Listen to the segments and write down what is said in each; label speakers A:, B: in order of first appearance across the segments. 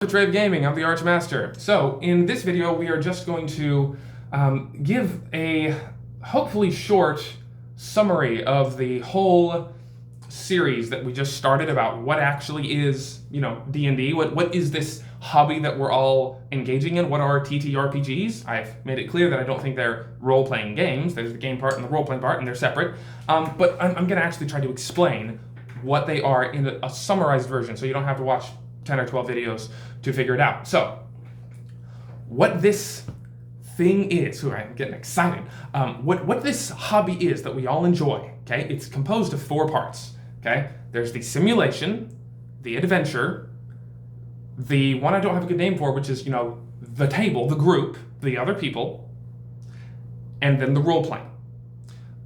A: Trade Gaming, I'm the Archmaster. So, in this video, we are just going to give a hopefully short summary of the whole series that we just started about what actually is, D&D. What is this hobby that we're all engaging in? What are TTRPGs? I've made it clear that I don't think they're role-playing games. There's the game part and the role-playing part, and they're separate. But I'm going to actually try to explain what they are in a summarized version, so you don't have to watch 10 or 12 videos to figure it out. So, what this thing is, I'm getting excited. What this hobby is that we all enjoy, okay? It's composed of 4 parts, okay? There's the simulation, the adventure, the one I don't have a good name for, which is, the table, the group, the other people, and then the role-playing.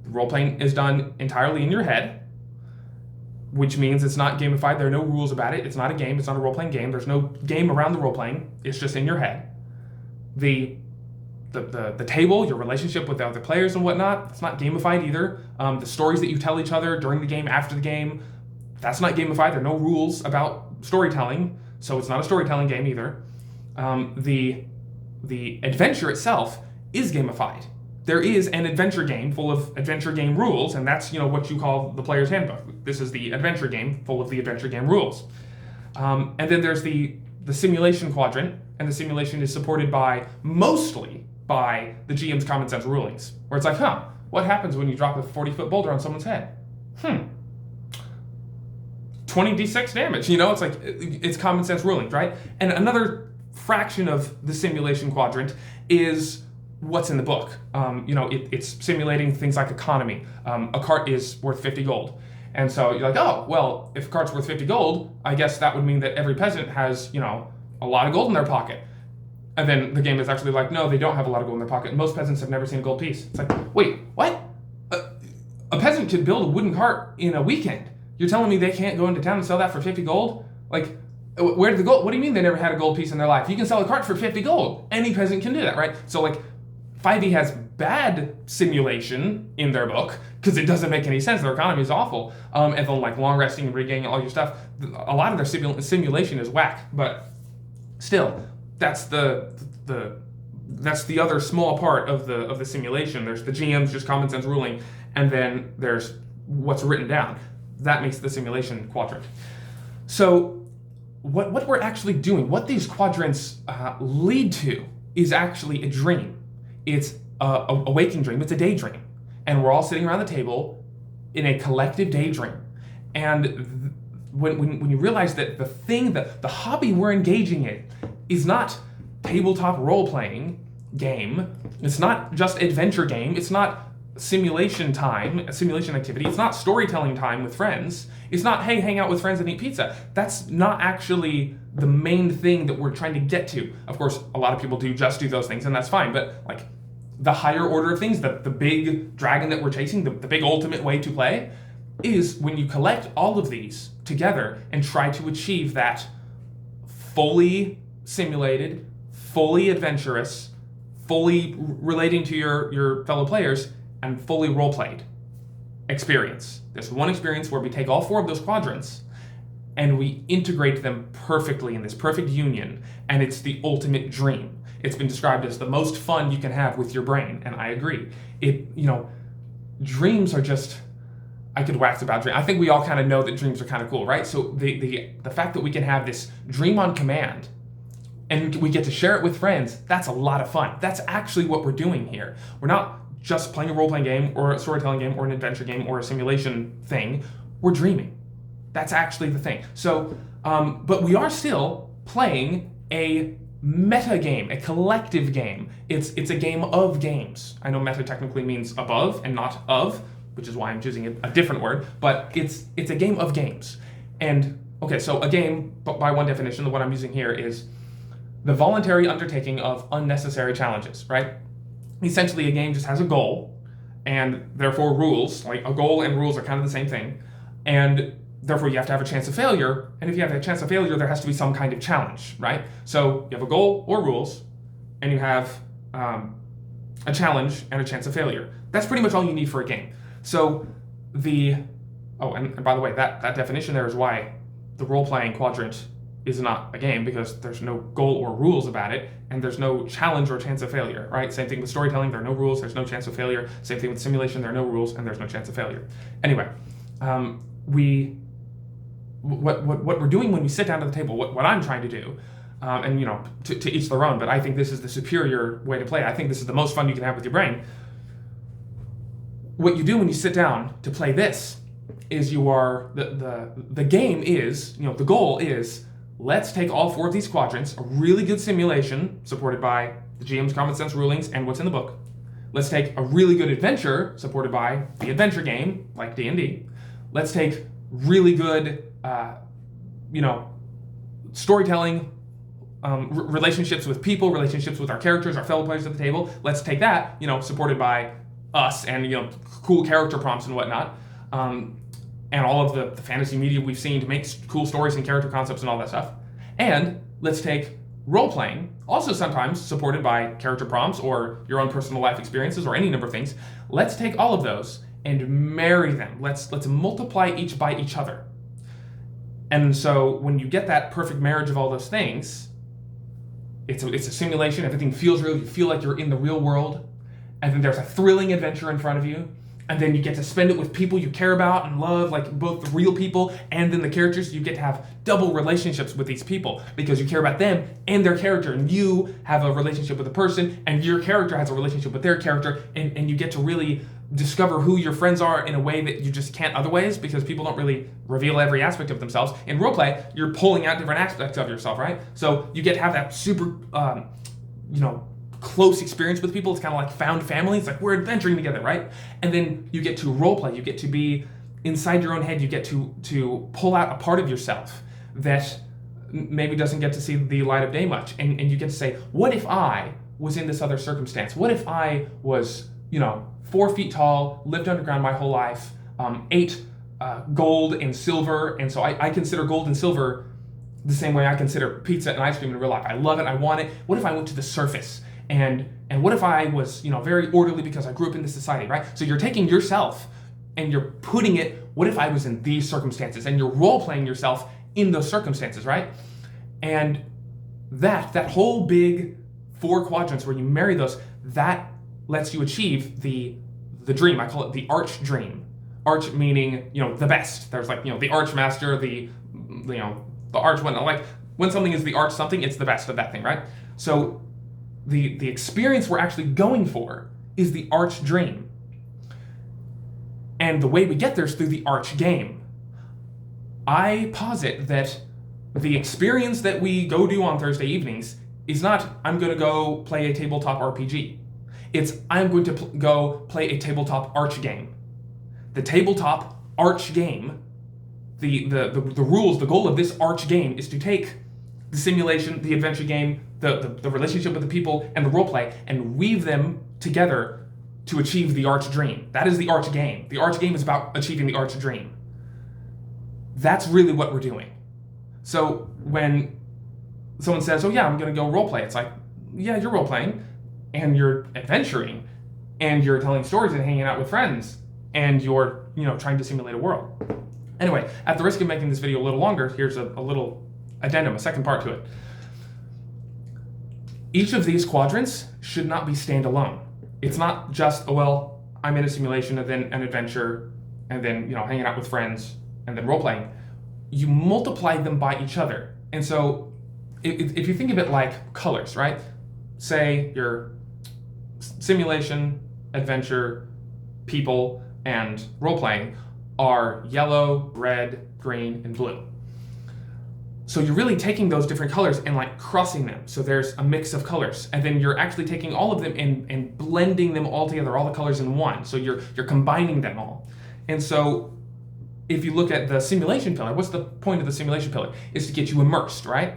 A: The role-playing is done entirely in your head, which means it's not gamified. There are no rules about it. It's not a game. It's not a role-playing game. There's no game around the role-playing. It's just in your head. The table, your relationship with the other players and whatnot, it's not gamified either. The stories that you tell each other during the game, after the game, that's not gamified. There are no rules about storytelling, so it's not a storytelling game either. The adventure itself is gamified. There is an adventure game full of adventure game rules, and that's what you call the player's handbook. This is the adventure game full of the adventure game rules. And then there's the simulation quadrant, and the simulation is supported mostly by the GM's common sense rulings, where it's like, what happens when you drop a 40-foot boulder on someone's head? 20d6 damage, it's like, it's common sense rulings, right? And another fraction of the simulation quadrant is what's in the book. It's simulating things like economy. A cart is worth 50 gold. And so you're like, oh, well, if a cart's worth 50 gold, I guess that would mean that every peasant has, a lot of gold in their pocket. And then the game is actually like, no, they don't have a lot of gold in their pocket. Most peasants have never seen a gold piece. It's like, wait, what? A peasant could build a wooden cart in a weekend. You're telling me they can't go into town and sell that for 50 gold? Like, where did the gold? What do you mean they never had a gold piece in their life? You can sell a cart for 50 gold. Any peasant can do that, right? So, 5e has bad simulation in their book because it doesn't make any sense. Their economy is awful. And then long resting and regaining all your stuff. A lot of their simulation is whack, but still, that's the other small part of the simulation. There's the GM's just common sense ruling, and then there's what's written down. That makes the simulation quadrant. So what we're actually doing, what these quadrants lead to, is actually a dream. It's a waking dream. It's a daydream. And we're all sitting around the table in a collective daydream. And when you realize that the hobby we're engaging in is not tabletop role-playing game, it's not just adventure game, it's not simulation time, simulation activity, it's not storytelling time with friends, it's not, hey, hang out with friends and eat pizza. That's not actually the main thing that we're trying to get to. Of course, a lot of people do those things, and that's fine, but the higher order of things, the big dragon that we're chasing, the big ultimate way to play, is when you collect all of these together and try to achieve that fully simulated, fully adventurous, fully relating to your fellow players, and fully role-played experience. There's one experience where we take all 4 of those quadrants and we integrate them perfectly in this perfect union, and it's the ultimate dream. It's been described as the most fun you can have with your brain, and I agree. Dreams are just, I could wax about dreams. I think we all kind of know that dreams are kind of cool, right? So the fact that we can have this dream on command and we get to share it with friends, that's a lot of fun. That's actually what we're doing here. We're not just playing a role-playing game or a storytelling game or an adventure game or a simulation thing. We're dreaming. That's actually the thing. So, but we are still playing a meta game, a collective game. It's a game of games. I know meta technically means above and not of, which is why I'm choosing a different word, but it's a game of games. And, okay, so a game, by one definition, the one I'm using here, is the voluntary undertaking of unnecessary challenges, right? Essentially, a game just has a goal, and therefore rules, like a goal and rules are kind of the same thing, and therefore you have to have a chance of failure, and if you have a chance of failure, there has to be some kind of challenge, right? So you have a goal or rules, and you have a challenge and a chance of failure. That's pretty much all you need for a game. So and by the way, that definition there is why the role-playing quadrant is not a game because there's no goal or rules about it, and there's no challenge or chance of failure, right? Same thing with storytelling, there are no rules, there's no chance of failure. Same thing with simulation, there are no rules, and there's no chance of failure. Anyway, what we're doing when we sit down to the table, what I'm trying to do, and to each their own, but I think this is the superior way to play. I think this is the most fun you can have with your brain. What you do when you sit down to play this is the game is, the goal is, let's take all 4 of these quadrants, a really good simulation supported by the GM's common sense rulings and what's in the book. Let's take a really good adventure supported by the adventure game, like D&D. Let's take really good, storytelling, relationships with people, relationships with our characters, our fellow players at the table. Let's take that, supported by us and, cool character prompts and whatnot. And all of the fantasy media we've seen to make cool stories and character concepts and all that stuff. And let's take role-playing, also sometimes supported by character prompts or your own personal life experiences or any number of things. Let's take all of those and marry them. Let's multiply each by each other. And so when you get that perfect marriage of all those things, it's a simulation, everything feels real, you feel like you're in the real world, and then there's a thrilling adventure in front of you. And then you get to spend it with people you care about and love, like both the real people and then the characters. You get to have double relationships with these people because you care about them and their character, and you have a relationship with a person and your character has a relationship with their character, and you get to really discover who your friends are in a way that you just can't otherwise because people don't really reveal every aspect of themselves. In roleplay, you're pulling out different aspects of yourself, right? So you get to have that super, close experience with people. It's kind of like found family. It's like we're adventuring together, right? And then you get to role play. You get to be inside your own head. You get to pull out a part of yourself that maybe doesn't get to see the light of day much. And you get to say, what if I was in this other circumstance? What if I was, 4 feet tall, lived underground my whole life, ate gold and silver, and so I consider gold and silver the same way I consider pizza and ice cream in real life. I love it. I want it. What if I went to the surface? And what if I was, very orderly because I grew up in this society, right? So you're taking yourself and you're putting it, what if I was in these circumstances? And you're role-playing yourself in those circumstances, right? And that whole big 4 quadrants where you marry those, that lets you achieve the dream. I call it the arch dream. Arch meaning, the best. There's like, the archmaster, the arch one. Like when something is the arch something, it's the best of that thing, right? So the experience we're actually going for is the arch dream. And the way we get there is through the arch game. I posit that the experience that we go do on Thursday evenings is not, I'm going to go play a tabletop RPG. It's, I'm going to go play a tabletop arch game. The tabletop arch game, the rules, the goal of this arch game is to take the simulation, the adventure game, the relationship with the people, and the roleplay, and weave them together to achieve the arch dream. That is the arch game. The arch game is about achieving the arch dream. That's really what we're doing. So when someone says, oh yeah, I'm going to go roleplay, it's like, yeah, you're roleplaying, and you're adventuring, and you're telling stories and hanging out with friends, and you're, trying to simulate a world. Anyway, at the risk of making this video a little longer, here's a little addendum, a second part to it. Each of these quadrants should not be standalone. It's not just, I'm in a simulation and then an adventure, and then, hanging out with friends, and then role-playing. You multiply them by each other. And so, if you think of it like colors, right? Say your simulation, adventure, people, and role-playing are yellow, red, green, and blue. So you're really taking those different colors and like crossing them. So there's a mix of colors. And then you're actually taking all of them and blending them all together, all the colors in one. So you're combining them all. And so if you look at the simulation pillar, what's the point of the simulation pillar? Is to get you immersed, right?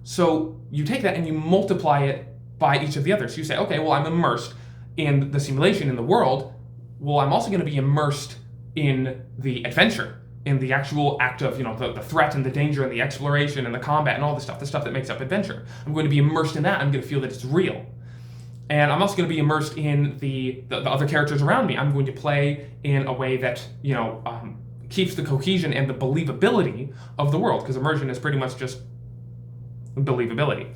A: So you take that and you multiply it by each of the others. You say, okay, well, I'm immersed in the simulation, in the world. Well, I'm also going to be immersed in the adventure, in the actual act of, the threat and the danger and the exploration and the combat and all the stuff that makes up adventure. I'm going to be immersed in that. I'm going to feel that it's real. And I'm also going to be immersed in the other characters around me. I'm going to play in a way that, keeps the cohesion and the believability of the world, because immersion is pretty much just believability.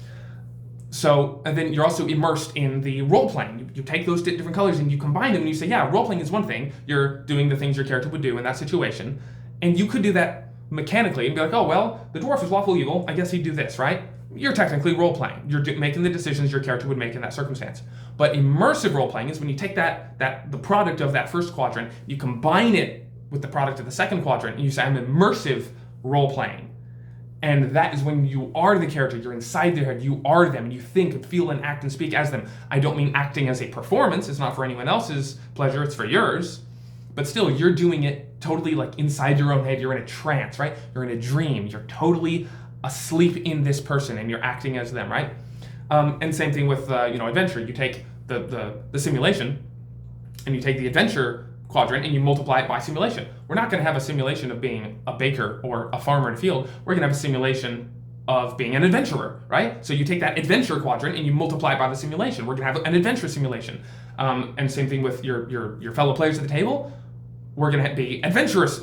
A: So, and then you're also immersed in the role playing. You take those different colors and you combine them and you say, yeah, role playing is one thing. You're doing the things your character would do in that situation. And you could do that mechanically and be like, oh, well, the dwarf is lawful evil. I guess he'd do this, right? You're technically role playing. You're making the decisions your character would make in that circumstance. But immersive role playing is when you take the product of that first quadrant, you combine it with the product of the second quadrant, and you say, I'm immersive role playing. And that is when you are the character, you're inside their head, you are them, and you think and feel and act and speak as them. I don't mean acting as a performance, it's not for anyone else's pleasure, it's for yours. But still, you're doing it totally like inside your own head, you're in a trance, right? You're in a dream, you're totally asleep in this person, and you're acting as them, right? And same thing with adventure. You take the simulation, and you take the adventure quadrant and you multiply it by simulation. We're not going to have a simulation of being a baker or a farmer in a field. We're going to have a simulation of being an adventurer, right? So you take that adventure quadrant and you multiply it by the simulation. We're going to have an adventure simulation. And same thing with your fellow players at the table. We're going to be adventurous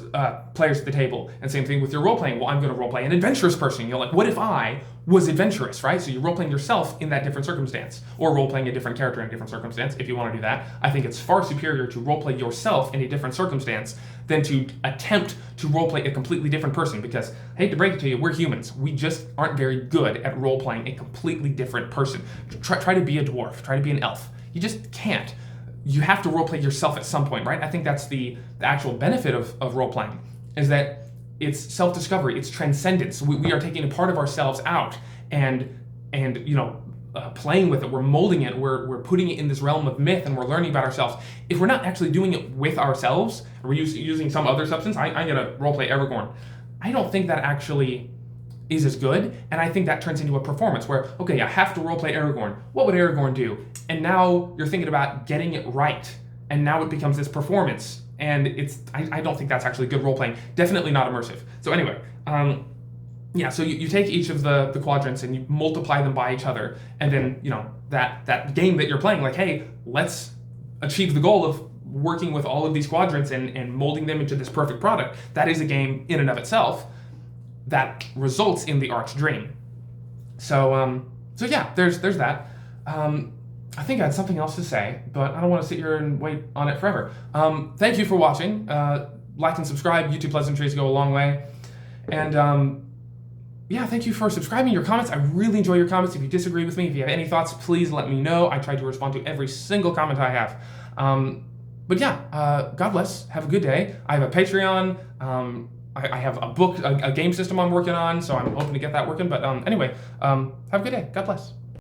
A: players at the table. And same thing with your role-playing. Well, I'm going to role-play an adventurous person. You're like, what if I was adventurous, right? So you're role-playing yourself in that different circumstance. Or role-playing a different character in a different circumstance, if you want to do that. I think it's far superior to role-play yourself in a different circumstance than to attempt to role-play a completely different person. Because, I hate to break it to you, we're humans. We just aren't very good at role-playing a completely different person. Try to be a dwarf. Try to be an elf. You just can't. You have to roleplay yourself at some point, right? I think that's the actual benefit of role-playing, is that it's self-discovery, it's transcendence. We are taking a part of ourselves out and playing with it. We're molding it. We're putting it in this realm of myth, and we're learning about ourselves. If we're not actually doing it with ourselves, or we're using some other substance, I'm going to roleplay Aragorn. I don't think that actually is as good, and I think that turns into a performance where, okay, I have to roleplay Aragorn. What would Aragorn do? And now you're thinking about getting it right, and now it becomes this performance, and I don't think that's actually good role-playing. Definitely not immersive. So anyway, so you take each of the quadrants and you multiply them by each other, and then, that game that you're playing, like, hey, let's achieve the goal of working with all of these quadrants and molding them into this perfect product. That is a game in and of itself that results in the arch dream. So yeah, there's that. I think I had something else to say, but I don't want to sit here and wait on it forever. Thank you for watching. Like and subscribe. YouTube pleasantries go a long way. And thank you for subscribing. Your comments, I really enjoy your comments. If you disagree with me, if you have any thoughts, please let me know. I try to respond to every single comment I have. God bless. Have a good day. I have a Patreon. I have a book, a game system I'm working on, so I'm hoping to get that working. But anyway, have a good day. God bless.